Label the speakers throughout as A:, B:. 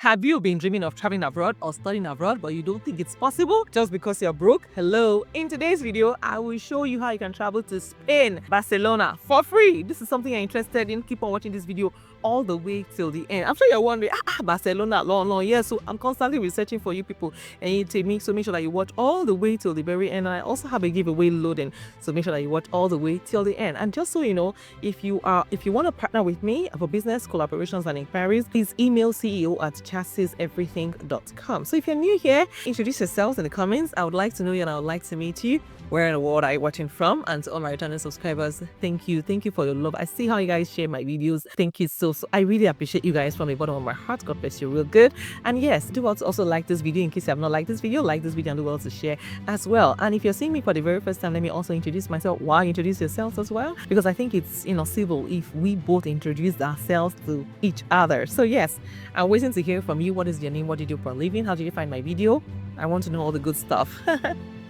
A: Have you been dreaming of traveling abroad or studying abroad, but you don't think it's possible just because you're broke? Hello. In today's video, I will show you how you can travel to Spain, Barcelona for free. This is something you're interested in. Keep on watching this video all the way till the end. I'm sure you're wondering, Barcelona, long. Yeah, so I'm constantly researching for you people, and you take me, so make sure that you watch all the way till the very end. And I also have a giveaway loading, so make sure that you watch all the way till the end. And just so you know, if you want to partner with me for business collaborations and inquiries, please email ceo@chasseseverything.com. So if you're new here, introduce yourselves in the comments. I would like to know you and I would like to meet you. Where in the world are you watching from? And to all my returning subscribers, thank you for your love. I see how you guys share my videos. Thank you so I really appreciate you guys from the bottom of my heart. God bless you real good. And yes, do well to also like this video. In case you have not liked this video, like this video and do well to share as well. And if you're seeing me for the very first time, let me also introduce myself while you introduce yourselves as well, because I think it's civil if we both introduce ourselves to each other. So yes, I'm waiting to hear from you. What is your name? What do you do for a living? How did you find my video? I want to know all the good stuff.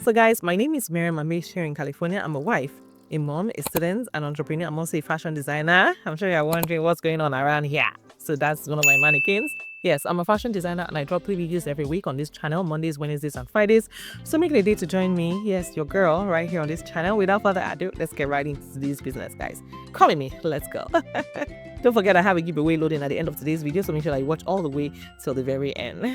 A: So guys, my name is Miriam. I'm based here in California. I'm a wife, a mom, a student, an entrepreneur. I'm also a fashion designer. I'm sure you're wondering what's going on around here. So that's one of my mannequins. Yes, I'm a fashion designer and I drop 3 videos every week on this channel, Mondays, Wednesdays, and Fridays. So make it a day to join me. Yes, your girl right here on this channel. Without further ado, let's get right into this business, guys. Calling me. Let's go. Don't forget I have a giveaway loading at the end of today's video, so make sure that you watch all the way till the very end.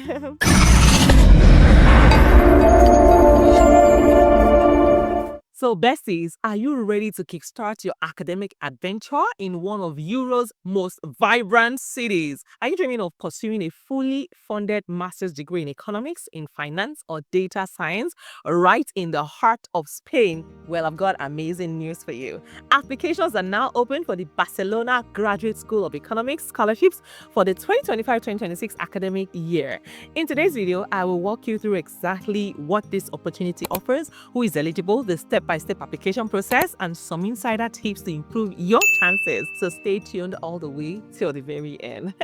A: So besties, are you ready to kickstart your academic adventure in one of Europe's most vibrant cities? Are you dreaming of pursuing a fully funded master's degree in economics, in finance, or data science right in the heart of Spain? Well, I've got amazing news for you. Applications are now open for the Barcelona Graduate School of Economics scholarships for the 2025-2026 academic year. In today's video, I will walk you through exactly what this opportunity offers, who is eligible, the step-by-step application process, and some insider tips to improve your chances. So stay tuned all the way till the very end.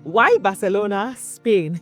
A: Why Barcelona, Spain?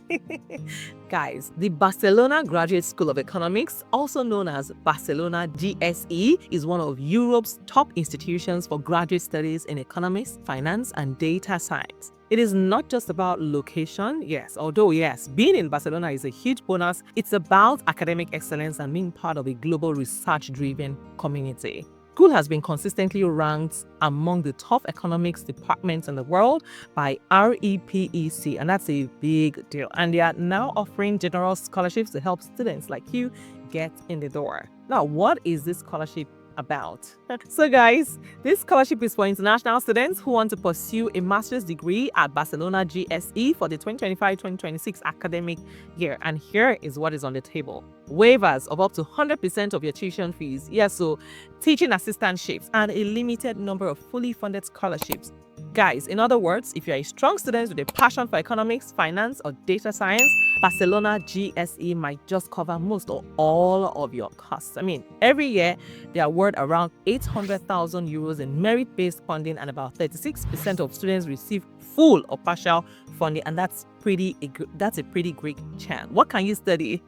A: Guys, the Barcelona Graduate School of Economics, also known as Barcelona GSE, is one of Europe's top institutions for graduate studies in economics, finance, and data science. It is not just about location, although being in Barcelona is a huge bonus. It's about academic excellence and being part of a global research-driven community. School has been consistently ranked among the top economics departments in the world by REPEC, and that's a big deal. And they are now offering general scholarships to help students like you get in the door. Now, what is this scholarship about? So guys, this scholarship is for international students who want to pursue a master's degree at Barcelona GSE for the 2025-2026 academic year. And here is what is on the table. Waivers of up to 100% of your tuition fees. So teaching assistantships and a limited number of fully funded scholarships. Guys, in other words, if you're a strong student with a passion for economics, finance, or data science, Barcelona GSE might just cover most or all of your costs. Every year, they award around 800,000 euros in merit-based funding, and about 36% of students receive full or partial funding, and that's a pretty great chance. What can you study?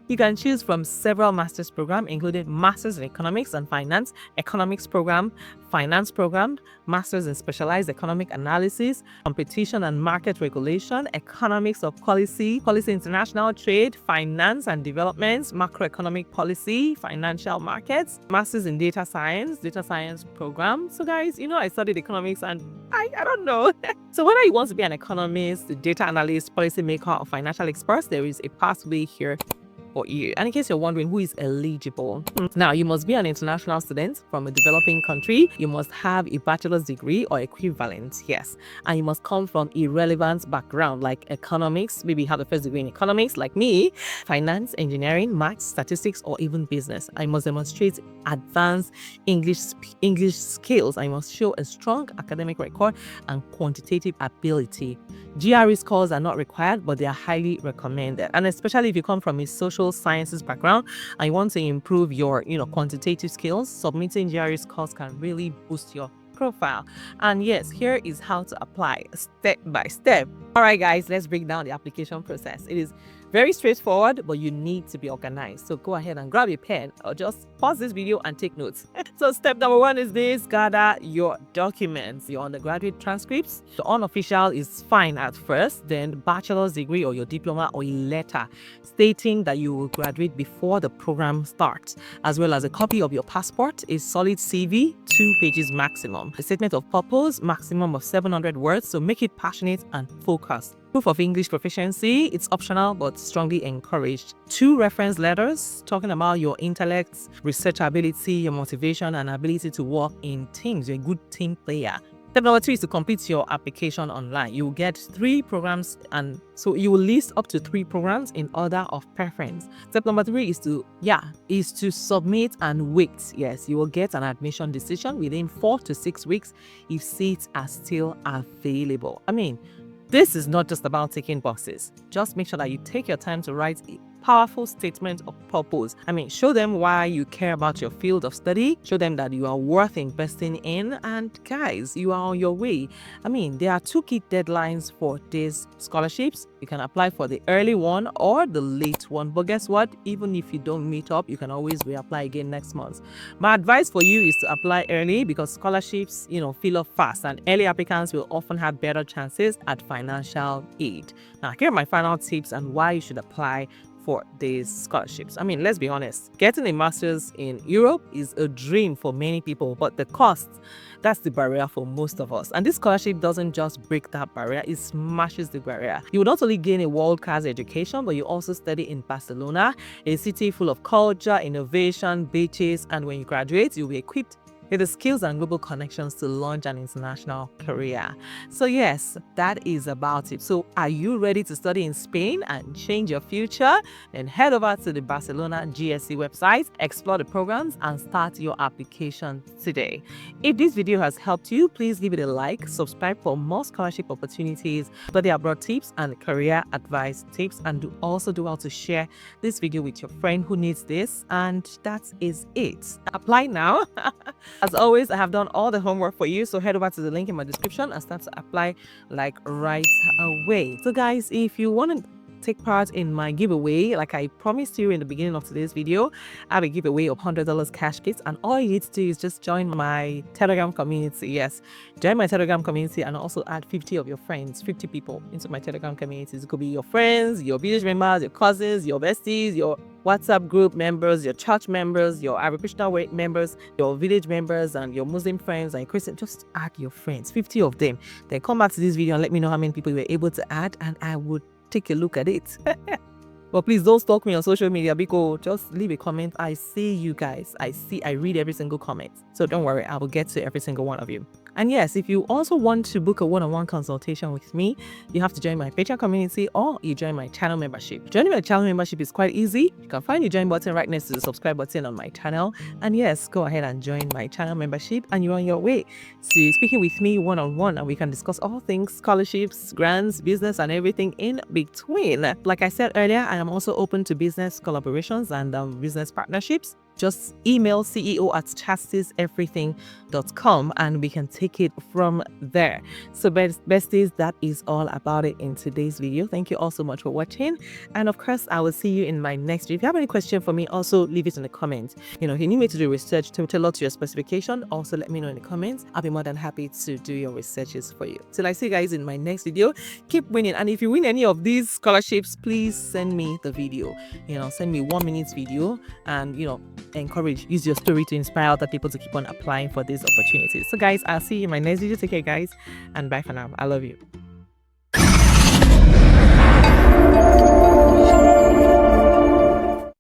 A: You can choose from several master's programs, including Masters in Economics and Finance, Economics Program, Finance Program, Masters in Specialized Economic Analysis, Competition and Market Regulation, Economics of Policy, Policy International Trade, Finance and Development, Macroeconomic Policy, Financial Markets, Masters in Data Science Program. So guys, I studied economics and I don't know. So whether you want to be an economist, a data analyst, policymaker, or financial expert, there is a pathway here for you. And in case you're wondering who is eligible, now you must be an international student from a developing country. You must have a bachelor's degree or equivalent, and you must come from a relevant background like economics. Maybe you have a first degree in economics like me, finance, engineering, maths, statistics, or even business. I must demonstrate advanced English skills. I must show a strong academic record and quantitative ability. GRE scores are not required, but they are highly recommended. And especially if you come from a social sciences background and you want to improve your, quantitative skills, submitting GRE scores can really boost your profile. And yes, here is how to apply step by step. All right, guys, let's break down the application process. It is very straightforward, but you need to be organized. So go ahead and grab a pen or just pause this video and take notes. So step number 1 is this: gather your documents, your undergraduate transcripts. The unofficial is fine at first, then bachelor's degree or your diploma or a letter stating that you will graduate before the program starts, as well as a copy of your passport, a solid CV, 2 pages maximum, a statement of purpose, maximum of 700 words, so make it passionate and focused. Proof of English proficiency, it's optional but strongly encouraged. 2 reference letters talking about your intellect, research ability, your motivation, and ability to work in teams. You're a good team player. Step number 3 is to complete your application online. You will get 3 programs, and so you will list up to 3 programs in order of preference. Step number 3 is to submit and wait. Yes, you will get an admission decision within 4 to 6 weeks if seats are still available. This is not just about ticking boxes. Just make sure that you take your time to write a powerful statement of purpose. Show them why you care about your field of study. Show them that you are worth investing in. And guys, you are on your way. There are 2 key deadlines for these scholarships. You can apply for the early one or the late one. But guess what? Even if you don't meet up, you can always reapply again next month. My advice for you is to apply early because scholarships, fill up fast, and early applicants will often have better chances at financial aid. Now, here are my final tips and why you should apply for these scholarships. Let's be honest, getting a master's in Europe is a dream for many people, but the cost, that's the barrier for most of us. And this scholarship doesn't just break that barrier, it smashes the barrier. You will not only gain a world-class education, but you also study in Barcelona, a city full of culture, innovation, beaches, and when you graduate, you'll be equipped with the skills and global connections to launch an international career. So yes, that is about it. So are you ready to study in Spain and change your future? Then head over to the Barcelona GSC website, explore the programs, and start your application today. If this video has helped you, please give it a like, subscribe for more scholarship opportunities, study abroad tips, and career advice tips, and also do well to share this video with your friend who needs this. And that is it. Apply now. As always, I have done all the homework for you, so head over to the link in my description and start to apply right away. So guys, if you want to take part in my giveaway, like I promised you in the beginning of today's video, I have a giveaway of $100 cash kits, and all you need to do is just join my Telegram community. Yes, join my Telegram community and also add 50 of your friends, 50 people into my Telegram communities. It could be your friends, your village members, your cousins, your besties, your WhatsApp group members, your church members, your Hare Krishna members, your village members, and your Muslim friends and Christian. Just add your friends, 50 of them. Then come back to this video and let me know how many people you were able to add, and I would take a look at it. But please don't stalk me on social media, because just leave a comment. I see you guys. I read every single comment. So don't worry, I will get to every single one of you. And yes, if you also want to book a one-on-one consultation with me, you have to join my Patreon community or you join my channel membership. Joining my channel membership is quite easy. You can find the join button right next to the subscribe button on my channel. And yes, go ahead and join my channel membership and you're on your way to speaking with me one-on-one, and we can discuss all things scholarships, grants, business, and everything in between. Like I said earlier, I am also open to business collaborations and business partnerships. Just email ceo@chastiseverything.com and we can take it from there. So besties, that is all about it in today's video. Thank you all so much for watching, and of course I will see you in my next video. If you have any question for me, also leave it in the comments. If you need me to do research to tailor to your specification, also let me know in the comments. I'll be more than happy to do your researches for you. Till I see you guys in my next video, keep winning. And if you win any of these scholarships, please send me the video. Send me 1 minute video, and use your story to inspire other people to keep on applying for these opportunities. So guys, I'll see you in my next video. Take care guys, and bye for now. I love you.